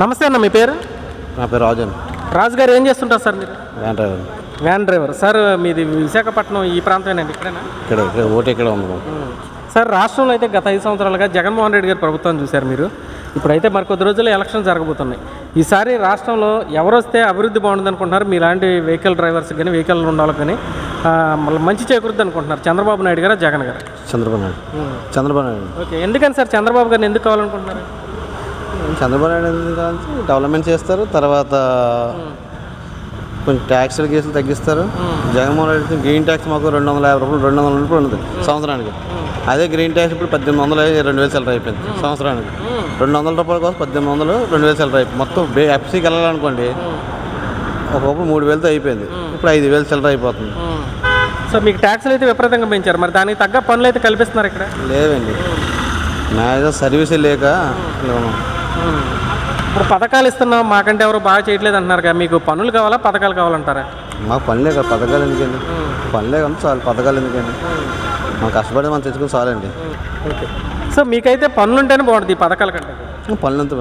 నమస్తే అన్న, మీ పేరు? నా పేరు రాజు. రాజు గారు ఏం చేస్తుంటారు సార్ మీరు? Van driver. Van driver sir. మీది విశాఖపట్నం ఈ ప్రాంతమేనండి? ఇక్కడేనా? ఇక్కడ ఓటు ఇక్కడ ఉంది సార్. రాష్ట్రంలో అయితే గత 5 సంవత్సరాలుగా జగన్మోహన్ రెడ్డి గారి ప్రభుత్వం చూశారు మీరు. ఇప్పుడైతే మరి కొద్ది రోజుల్లో ఎలక్షన్ జరగబోతున్నాయి. ఈసారి రాష్ట్రంలో ఎవరు వస్తే అభివృద్ధి బాగుంటుంది అనుకుంటున్నారు? మీలాంటి వెహికల్ డ్రైవర్స్ కానీ వెహికల్ ఉన్న వాళ్ళకి కానీ మళ్ళీ మంచి చేకూరుద్ది అనుకుంటున్నారు? చంద్రబాబు నాయుడు గారా, జగన్ గారు? చంద్రబాబు నాయుడు. ఓకే, ఎందుకని సార్ చంద్రబాబు గారిని ఎందుకు కావాలనుకుంటున్నారు? చంద్రబాబు నాయుడు ఎందుకంటే డెవలప్మెంట్ చేస్తారు, తర్వాత కొంచెం ట్యాక్సులు కేసులు తగ్గిస్తారు. జగన్మోహన్ రెడ్డి గ్రీన్ ట్యాక్స్ మాకు 250 రూపాయలు 200 రూపాయలు ఉంది సంవత్సరానికి. అదే గ్రీన్ ట్యాక్స్ ఇప్పుడు 1800 2000 సెలరీ అయిపోయింది సంవత్సరానికి. 200 రూపాయల కోసం 1800 2000 సెలరీ అయిపోయింది. మొత్తం ఎఫ్సీకి వెళ్ళాలనుకోండి ఒకప్పుడు 3000తో అయిపోయింది, ఇప్పుడు 5000 సెలరీ అయిపోతుంది. సో మీకు ట్యాక్స్లు అయితే విపరీతంగా పెంచారు, మరి దానికి తగ్గ పనులు అయితే కల్పిస్తున్నారు ఇక్కడ? లేదండి, మ్యాక్సిమం సర్వీసే లేక. ఇప్పుడు పథకాలు ఇస్తున్నాం మాకంటే ఎవరు బాగా చేయట్లేదు అంటున్నారు కదా, మీకు పనులు కావాలా పథకాలు కావాలంటారా? మాకు పనులే కదా, పథకాలు ఎందుకండి? పనులే కదా చాలు, పథకాలు ఎందుకండి? మనం కష్టపడి మనం తెచ్చుకుని చాలండి. ఓకే, సో మీకైతే పనులు ఉంటేనే బాగుంటుంది ఈ పథకాల కంటే. పనులు ఎంత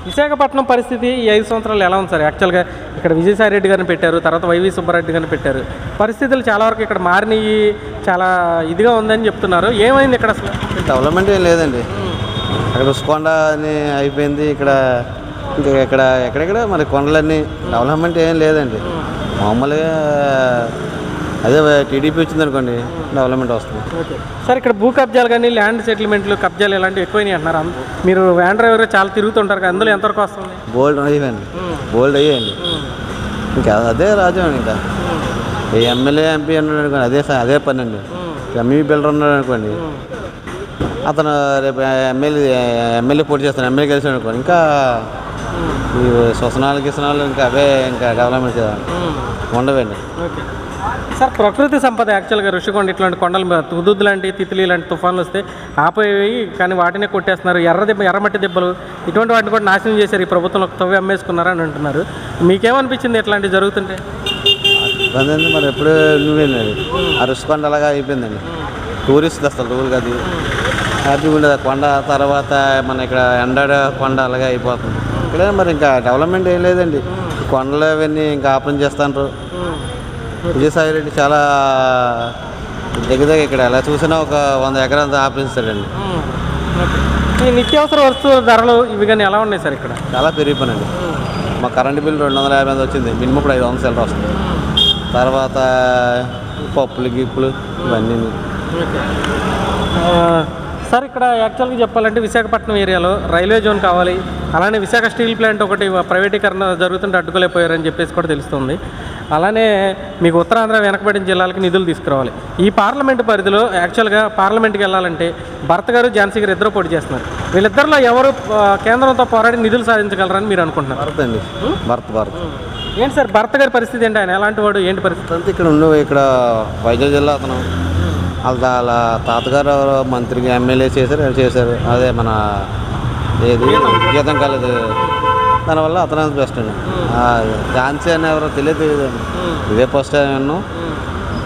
విశాఖపట్నం పరిస్థితి ఈ 5 సంవత్సరాలు ఎలా ఉంది సార్? యాక్చువల్గా ఇక్కడ విజయసాయి రెడ్డి గారిని పెట్టారు, తర్వాత వైవి సుబ్బారెడ్డి గారిని పెట్టారు. పరిస్థితులు చాలా వరకు ఇక్కడ మారినవి, చాలా ఇదిగా ఉందని చెప్తున్నారు. ఏమైంది ఇక్కడ అసలు? డెవలప్మెంట్ ఏం లేదండి. అక్కడ రుషికొండ అని అయిపోయింది, ఇక్కడ ఇంకా ఎక్కడెక్కడ మరి కొండలన్నీ. డెవలప్మెంట్ ఏం లేదండి. మామూలుగా అదే టీడీపీ వచ్చింది అనుకోండి డెవలప్మెంట్ వస్తుంది. ఓకే సార్, ఇక్కడ భూ కబ్జాలు కానీ ల్యాండ్ సెటిల్మెంట్లు కబ్జాలు ఇలాంటివి ఎక్కువైనాయి అంటున్నారు. మీరు వ్యాన్ డ్రైవర్ చాలా తిరుగుతుంటారు కదా, అందులో ఎంతవరకు వస్తుంది? బోల్డ్ అయ్యండి, బోల్డ్ అయ్యాయండి. ఇంకా అదే రాజ్యం. ఇంకా ఏ ఎమ్మెల్యే ఎంపీ అన్నాడు అనుకోండి అదే పని అండి. ఎంఈ బిల్డర్ ఉన్నాడు అనుకోండి, అతను రేపు ఎమ్మెల్యే పోటీ చేస్తాను, ఎమ్మెల్యే గెలిచాడు అనుకోండి, ఇంకా ఈ శ్వసనాలు ఇంకా అవే ఇంకా డెవలప్మెంట్ ఉండవండి. ఓకే సార్, ప్రకృతి సంపద యాక్చువల్గా ఋషికొండ ఇట్లాంటి కొండలు తుదుద్దు లాంటి తిత్లీ లాంటి తుఫాన్లు వస్తే ఆపోయి, కానీ వాటినే కొట్టేస్తున్నారు. ఎర్రమట్టి దెబ్బలు ఇటువంటి వాటిని కూడా నాశనం చేశారు ఈ ప్రభుత్వంలో, తవ్వి అమ్మేసుకున్నారని అంటున్నారు. మీకేమనిపించింది ఇట్లాంటివి జరుగుతుంటే? ఇబ్బంది అండి, మరి ఎప్పుడు నువ్వేనండి ఆ ఋషికొండ అలాగా అయిపోయిందండి. టూరిస్ట్ అసలు టూర్ కాదు, హ్యాపీగా ఉండేది కొండ. తర్వాత మన ఇక్కడ ఎండాడ కొండ అలాగే అయిపోతుంది. ఇక్కడ మరి ఇంకా డెవలప్మెంట్ ఏం లేదండి. కొండలు అవన్నీ ఇంకా ఆపం చేస్తాంటారు. విజయసాయి రెడ్డి చాలా దగ్గర ఇక్కడ ఎలా చూసినా ఒక 100 ఎకరాలతో ఆపించాడండి. ఈ నిత్యావసర వస్తువుల ధరలు ఇవి కానీ ఎలా ఉన్నాయి సార్? ఇక్కడ చాలా పెరిగిపోయినండి. మా కరెంటు బిల్లు 250 వచ్చింది, మినిమం ఇప్పుడు 500 సెలరీ వస్తుంది. తర్వాత పప్పులు గిప్పులు ఇవన్నీ. సార్, ఇక్కడ యాక్చువల్గా చెప్పాలంటే విశాఖపట్నం ఏరియాలో రైల్వే జోన్ కావాలి, అలానే విశాఖ స్టీల్ ప్లాంట్ ఒకటి ప్రైవేటీకరణ జరుగుతుంటే అడ్డుకోలేకపోయారని చెప్పేసి కూడా తెలుస్తుంది. అలానే మీకు ఉత్తరాంధ్ర వెనకబడిన జిల్లాలకి నిధులు తీసుకురావాలి. ఈ పార్లమెంటు పరిధిలో యాక్చువల్గా పార్లమెంట్కి వెళ్ళాలంటే భరత్ గారు, ఝాన్సీ గారు ఇద్దరు పోటీ చేస్తున్నారు. వీళ్ళిద్దరిలో ఎవరు కేంద్రంతో పోరాడి నిధులు సాధించగలరని మీరు అనుకుంటున్నారు? భరత్ అండి. భరత్ ఏంటి సార్ భరత్ గారి పరిస్థితి ఏంటి? ఆయన ఎలాంటి వాడు, ఏంటి పరిస్థితి? అంతే ఇక్కడ వైజాగ్ జిల్లా అతను వాళ్ళ తాతగారు మంత్రికి ఎమ్మెల్యే చేశారు. అదే మన ఏది గీతం కాలేదు, దానివల్ల అతను బెస్ట్ అండి. ఝాన్సీ అని ఎవరో తెలియదు అండి. ఇదే ఫస్ట్ టైం విన్నాం,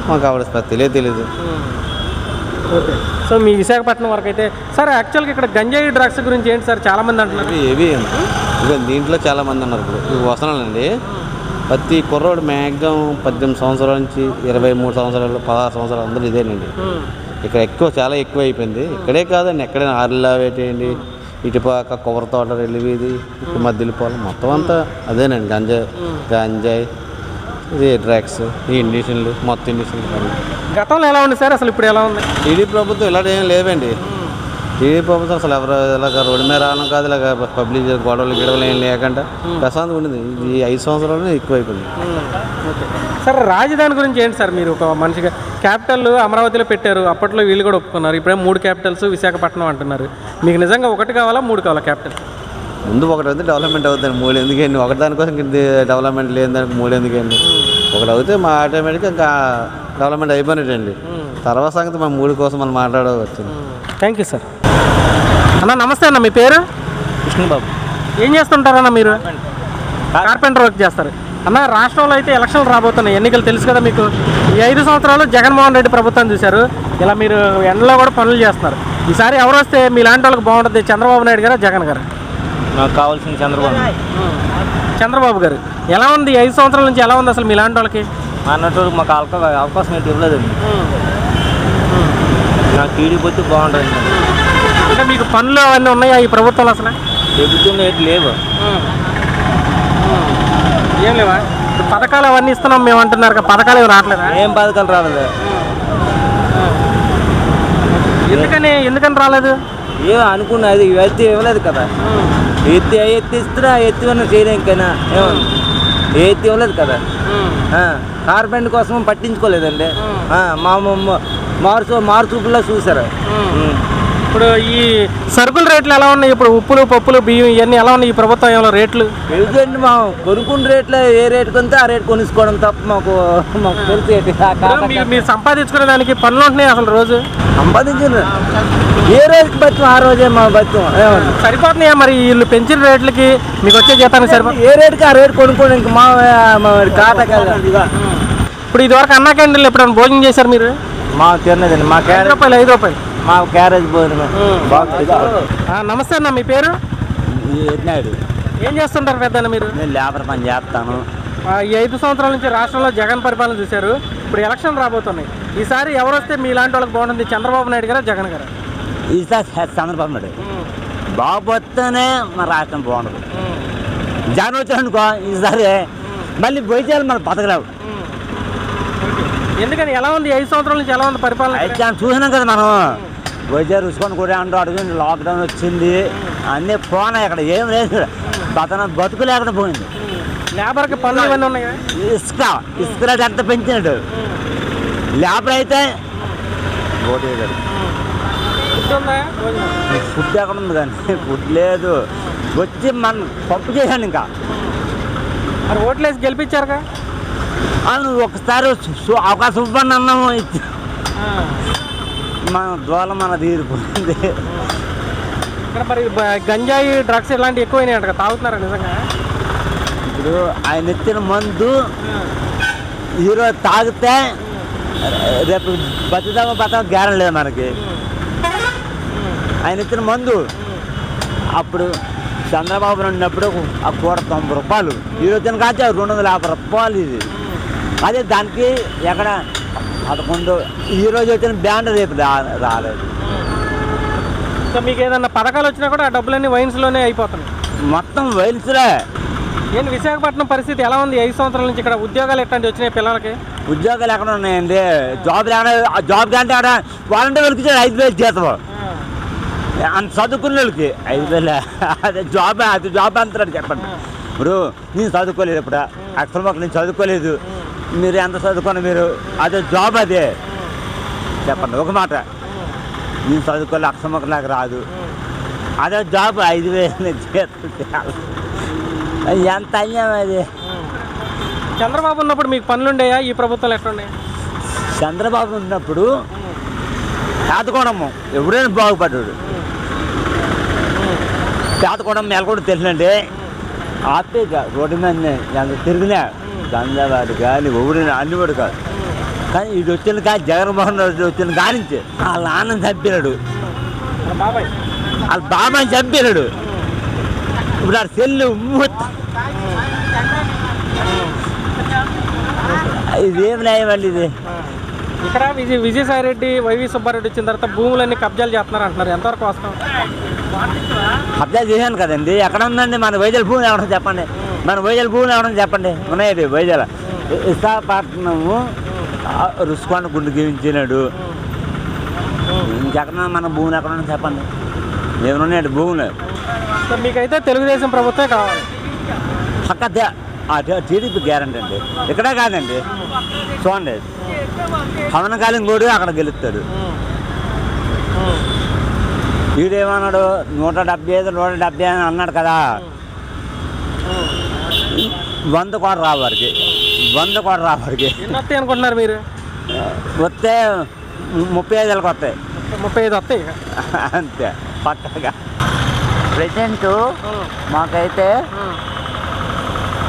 మాకు ఆవిడ తెలియదు. ఓకే, సో మీ విశాఖపట్నం వరకు అయితే సార్ యాక్చువల్గా ఇక్కడ గంజాయి డ్రగ్స్ గురించి ఏంటి సార్? చాలామంది అంటున్నారు. ఏవి ఇక దీంట్లో చాలామంది ఉన్నారు. ఇప్పుడు వస్తున్నానండి, ప్రతి కుర్రోడు మ్యాక్సిమం 18 సంవత్సరాల నుంచి 23 సంవత్సరాలు 16 సంవత్సరాలు అందరూ ఇదేనండి. ఇక్కడ చాలా ఎక్కువ అయిపోయింది. ఇక్కడే కాదండి, ఎక్కడైనా ఆర్లా వేటేయండి, ఇటుపక్క కొబ్బరి తోట వెళ్ళిది, ఇటు మధ్యలిపోవాలి, మొత్తం అంతా అదేనండి. గంజాయి ఇది డ్రగ్స్, ఈ ఇండిషన్లు, మొత్తం ఇండిషన్లు. గతంలో ఎలా ఉంది సార్, అసలు ఇప్పుడు ఎలా ఉంది? టీడీపీ ప్రభుత్వం ఇలాంటి ఏం లేవండి. టీడీపీ ప్రభుత్వం అసలు ఎవరు ఇలాగ రోడ్డు మీద రావడం కాదు, ఇలాగ పబ్లిక్ గొడవలు ఏం లేకుండా ప్రశాంతంగా ఉండేది. ఈ 5 సంవత్సరాలు ఎక్కువ అయిపోయింది. సార్, రాజధాని గురించి ఏంటి సార్? మీరు ఒక మనిషిగా క్యాపిటల్ అమరావతిలో పెట్టారు, అప్పట్లో వీళ్ళు కూడా ఒప్పుకున్నారు. ఇప్పుడే 3 క్యాపిటల్స్ విశాఖపట్నం అంటున్నారు. మీకు నిజంగా 1 కావాలా 3 కావాలా క్యాపిటల్? ముందు ఒకటి అయితే డెవలప్మెంట్ అవుతుంది, 3 ఎందుకండి? ఒకటి దానికోసం డెవలప్మెంట్ లేని దానికి 3 ఎందుకండి? ఒకటి అవుతే మా ఆటోమేటిక్గా ఇంకా డెవలప్మెంట్ అయిపోయినట్టండి. తర్వాత సంగతి మా 3 కోసం మనం మాట్లాడవచ్చు. Thank you sir. అన్న నమస్తే అన్న, మీ పేరు? కృష్ణబాబు. ఏం చేస్తుంటారన్న మీరు? కార్పెంటర్ వర్క్ చేస్తారు అన్న. రాష్ట్రంలో అయితే ఎలక్షన్లు రాబోతున్నాయి, ఎన్నికలు తెలుసు కదా మీకు. ఈ 5 సంవత్సరాలు జగన్మోహన్ రెడ్డి ప్రభుత్వం చూశారు, ఇలా మీరు ఎండలో కూడా పనులు చేస్తున్నారు. ఈసారి ఎవరు వస్తే మీలాంటి వాళ్ళకి బాగుంటుంది? చంద్రబాబు నాయుడు గారా, జగన్ గారు? నాకు కావాల్సిన చంద్రబాబు గారు ఎలా ఉంది 5 సంవత్సరాల నుంచి ఎలా ఉంది అసలు మీలాంటి వాళ్ళకి? అన్నట్టు మాకు అవకాశం ఏంటి ఇవ్వలేదండి. నాకు టీడీపీ వచ్చి బాగుంటుంది. అంటే మీకు పనులు అవన్నీ ఉన్నాయా ఈ ప్రభుత్వాలు అసలు? ప్రభుత్వం ఏంటి లేవు. ఏం లేవా? ఇప్పుడు పథకాలు అవన్నీ ఇస్తున్నాం మేము అంటున్నారు కదా, పథకాలు ఏమి రావట్లేదా? ఏం పథకాలు రాలేదు. ఎందుకని రాలేదు? ఏమో అనుకున్నది ఎత్తి ఇవ్వలేదు కదా. ఎత్తి ఇస్తున్నా ఎత్తి ఉన్న చేయడానికైనా ఏమన్నా ఎత్తి ఇవ్వలేదు కదా. కార్పెంట్ కోసం పట్టించుకోలేదండి. మార్చుపుల్లో చూసారు. ఇప్పుడు ఈ సరుకుల రేట్లు ఎలా ఉన్నాయి? ఇప్పుడు ఉప్పులు పప్పులు బియ్యం ఇవన్నీ ఎలా ఉన్నాయి ఈ ప్రభుత్వం ఏమైనా రేట్లు? ఎందుకండి మా కొనుక్కున్న రేట్లు ఏ రేటు కొంటే ఆ రేటు కొనుక్కోవడం తప్ప మాకు తెలిసి మీరు సంపాదించుకునే దానికి పనులు ఉంటున్నాయి అసలు రోజు సంపాదించిన ఏ రోజుకి బతుకు ఆ రోజే మా బతుకు సరిపోతున్నాయా? మరి వీళ్ళు పెంచిన రేట్లకి మీకు వచ్చే జీతానికి సరిపోతుంది. ఏ రేటుకి ఆ రేటు కొనుక్కోండి. ఇంకా మా ఖాతా కదా. ఇప్పుడు ఇదివరకు అన్నా క్యాంటీన్లు ఎప్పుడైనా భోజనం చేశారు మీరు? మాకు తిన్నదండి. మా ₹5 ₹5 మా క్యారేజ్ భోజనం. నమస్తే అన్న, మీ పేరు? నాయుడు. ఏం చేస్తుంటారు పెద్ద మీరు? నేను లేబర్ పని చేస్తాను. ఈ 5 సంవత్సరాల నుంచి రాష్ట్రంలో జగన్ పరిపాలన చూశారు. ఇప్పుడు ఎలక్షన్ రాబోతున్నాయి. ఈసారి ఎవరు వస్తే మీలాంటి వాళ్ళకి బాగుంటుంది? చంద్రబాబు నాయుడు గారా జగన్ గారా? ఈసారి చంద్రబాబు నాయుడు బాబు వస్తేనే మన రాష్ట్రం బాగుండదు. జగన్ వచ్చానుకో ఈసారి మళ్ళీ భోజనాలు మన బతకలేవు. ఎందుకని ఎలా ఉంది 5 సంవత్సరాల నుంచి ఎలా ఉంది పరిపాలన? అయితే చూసినాం కదా మనం. భోజనాలు రుచుకొని కూడా అంటూ అడుగుంది. లాక్డౌన్ వచ్చింది, అన్నీ పోనా ఇక్కడ ఏం లేదు. బతుకు లేకుండా పోయింది. లేబర్కి పనులు ఇవన్నీ ఉన్నాయి. ఇసుక రేట్ ఎంత పెంచినాడు. లేబర్ అయితే ఓటు వేయగలడు. ఫుడ్ ఎక్కడ ఉంది కానీ ఫుడ్ లేదు. వచ్చి మనం పప్పు చేశాను ఇంకా. మరి ఓట్లేసి గెలిపించారుగా. నువ్వు ఒకసారి అవకాశం ఇవ్వండి అన్నాము. మన దోళ మన తీరిపోయింది. ఇక్కడ మరి గంజాయి డ్రగ్స్ ఇలాంటివి ఎక్కువైనాయి అంట, తాగుతున్నారా నిజంగా? ఇప్పుడు ఆయన ఇచ్చిన మందు ఈరోజు తాగితే రేపు బతుకుతామో గ్యారెంటీ లేదు మనకి. ఆయన ఇచ్చిన మందు అప్పుడు చంద్రబాబు ఉన్నప్పుడు ఆ కూర ₹90. ఈరోజు కాదు ₹250 ఇది. అదే దానికి ఎక్కడ 11 ఈరోజు వచ్చిన బ్యాండ్ రేపు రాలేదు. సో మీకు ఏదన్నా పథకాలు వచ్చినా కూడా ఆ డబ్బులన్నీ వైన్స్లోనే అయిపోతున్నాయి. మొత్తం వైన్స్లే. ఏంటి విశాఖపట్నం పరిస్థితి ఎలా ఉంది 5 సంవత్సరాల నుంచి? ఇక్కడ ఉద్యోగాలు ఎట్లాంటి వచ్చినాయి పిల్లలకి? ఉద్యోగాలు ఎక్కడ ఉన్నాయండి? జాబ్ కంటే ఆడ వాలంటీర్ వాళ్ళకి 5,000 జీతం. అంత చదువుకున్న వాళ్ళకి 5,000. అదే జాబ్ అంటారు చెప్పండి. ఇప్పుడు నేను చదువుకోలేదు. ఇప్పుడు అక్షరం నేను చదువుకోలేదు. మీరు ఎంత చదువుకున్నా మీరు అదే జాబ్ అదే చెప్పండి ఒక మాట. నేను చదువుకోలేదు, అక్షరం నాకు రాదు. అదే జాబ్ 5,000 జీతం. ఎంత అయ్యాం అది. చంద్రబాబు ఉన్నప్పుడు మీకు పనులు ఉండేయా? ఈ ప్రభుత్వాలు ఎట్లున్నాయి? చంద్రబాబు ఉన్నప్పుడు పేదకోణము ఎవరైనా బాగుపడ్డాడు. పేదకోణం మేలకూడ తెలిసినండి. ఆపేగా రోడ్డు మీద ఎంత తిరిగినా గంజావాడు కానీ ఎవరైనా అన్నివాడు కాదు. కానీ ఇది వచ్చిన కానీ జగన్మోహన్ రెడ్డి వచ్చిన కానించి వాళ్ళ నాన్న చంపినాడు, వాళ్ళ బాబాయ్ చంపినాడు. ఇప్పుడు ఆ సెల్లు ఇదేం న్యాయమండి ఇది. ఇక్కడ విజయసాయిరెడ్డి వైవి సుబ్బారెడ్డి వచ్చిన తర్వాత భూములన్నీ కబ్జాలు చేస్తున్నారు అంటున్నారు, ఎంతవరకు వాస్తవం? కబ్జా చేశాను కదండి. ఎక్కడ ఉందండి మన వైజాగ్ భూమి ఏమన్నా చెప్పండి. మన వైజాగ్ భూమి ఏమన్నా చెప్పండి. ఉన్నాయి వైజాగ్ విశాఖపట్నము రుసుకొని గుండు గీవించినాడు. ఇంకెక్కడ మన భూములు ఎక్కడ చెప్పండి. ఏమన్నాయండి భూములు? మీకైతే తెలుగుదేశం ప్రభుత్వమే కావాలి. పక్క టీడీపీ గ్యారంటీ అండి. ఇక్కడే కాదండి చూడండి, పవన్ కళ్యాణ్ కూడా అక్కడ గెలుస్తాడు. వీడేమన్నాడు 175 170 అని అన్నాడు కదా. 100 కోట్లు రావారికి 100 కోట్లు రావారికి ఎన్ని వస్తాయి అనుకుంటున్నారు మీరు? వస్తే 35 వస్తాయి. 35 వస్తాయి అంతే పక్కగా. ప్రెజెంట్ మాకైతే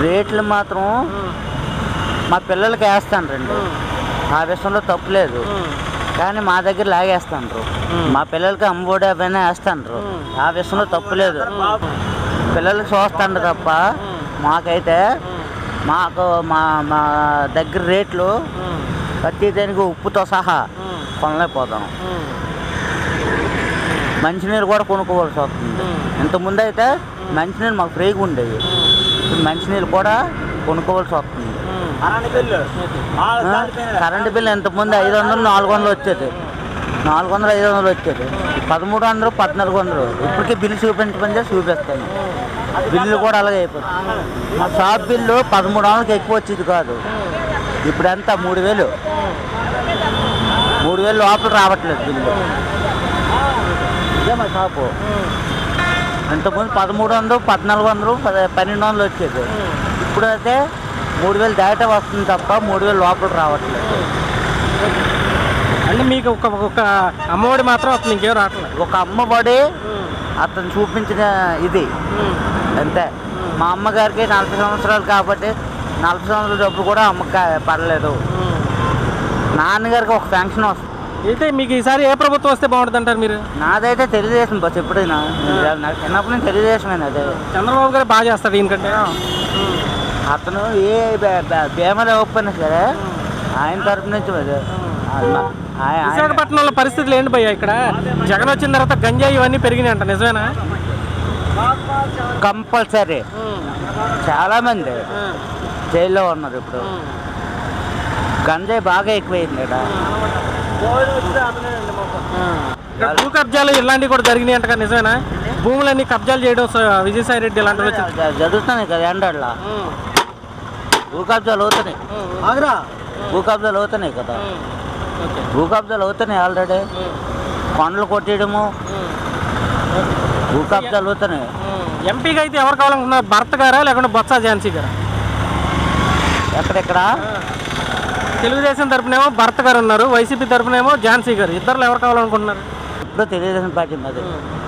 రేట్లు మాత్రం మా పిల్లలకి వేస్తాను రండి. ఆ విషయంలో తప్పులేదు. కానీ మా దగ్గర లాగేస్తాండ్రు. మా పిల్లలకి అమ్మఒడి పైన వేస్తాండ్రు. ఆ విషయంలో తప్పులేదు. పిల్లలకి చూస్తాండి తప్ప మాకైతే మాకు మా మా దగ్గర రేట్లు ప్రతి దానికి ఉప్పుతో సహా కొనలేకపోతాం. మంచినీళ్ళు కూడా కొనుక్కోవాల్సి వస్తుంది. ఇంతకుముందు అయితే మంచినీళ్ళు మాకు ఫ్రీగా ఉండేవి, ఇప్పుడు మంచినీళ్ళు కూడా కొనుక్కోవాల్సి వస్తుంది. కరెంటు బిల్లు ఇంతకుముందు 500 400 వచ్చేది, 400 500 వచ్చేది. 1300 1400 ఇప్పటికీ బిల్లు చూపించమని చూపిస్తాను. బిల్లు కూడా అలాగే అయిపోతుంది. మా షాప్ బిల్లు 1300కి ఎక్కువ వచ్చేది కాదు, ఇప్పుడు ఎంత 3000 లోపల రావట్లేదు బిల్లు. ఇదే మా షాపు. ఇంతకుముందు 1300 1400 1200 వచ్చేది, ఇప్పుడు అయితే 3000 దాటే వస్తుంది తప్ప 3000 లోపల రావట్లేదు. అంటే మీకు ఒక అమ్మఒడి మాత్రం అతను ఇంకేం రావట్లేదు. ఒక అమ్మఒడి అతను చూపించిన ఇది అంతే. మా అమ్మగారికి 40 సంవత్సరాలు కాబట్టి 40 సంవత్సరాల డబ్బులు కూడా అమ్మకి పడలేదు. నాన్నగారికి ఒక పెన్షన్ వస్తుంది. అయితే మీకు ఈసారి ఏ ప్రభుత్వం వస్తే బాగుంటుంది అంటారు మీరు? నాదైతే తెలుగుదేశం బస్ ఎప్పుడైనా, నాకు చిన్నప్పటి నుంచి తెలుగుదేశమేనా. అదే చంద్రబాబు గారు బాగా చేస్తారు దీనికంటే. అతను ఏ బీమాలు ఇవ్వకపోయినా సరే ఆయన తరపు నుంచి విశాఖపట్నంలో పరిస్థితులు ఏంటి భయ్యా? ఇక్కడ జగన్ వచ్చిన తర్వాత గంజాయి ఇవన్నీ పెరిగినాయి అంట, నిజమేనా? కంపల్సరీ చాలామంది జైల్లో ఉన్నారు. ఇప్పుడు గంజాయి బాగా ఎక్కువైంది ఇక్కడ. భూ కబ్జాలు ఇలాంటివి కూడా జరిగినాయి అంట, నిజమేనా? భూములన్నీ కబ్జాలు చేయడం విజయసాయి రెడ్డి ఇలాంటివి జరుగుతున్నాయి కదా ఎండల్లా. భూ కబ్జాలు అవుతున్నాయి, భూ కబ్జాలు అవుతున్నాయి కదా, భూ కబ్జాలు అవుతున్నాయి ఆల్రెడీ. కొండలు కొట్టేయడము, భూ కబ్జాలు అవుతున్నాయి. ఎంపీకి అయితే ఎవరు కావాలనుకున్నారు? భరత్ గారా లేకుంటే బొత్స ఝాన్సీ గారా? ఎక్కడెక్కడ తెలుగుదేశం తరపునేమో భరత్ గారు ఉన్నారు, వైసీపీ తరపునేమో ఝాన్సీ గారు. ఇద్దరు ఎవరు కావాలనుకుంటున్నారు? ఇప్పుడు తెలుగుదేశం పార్టీ మాది.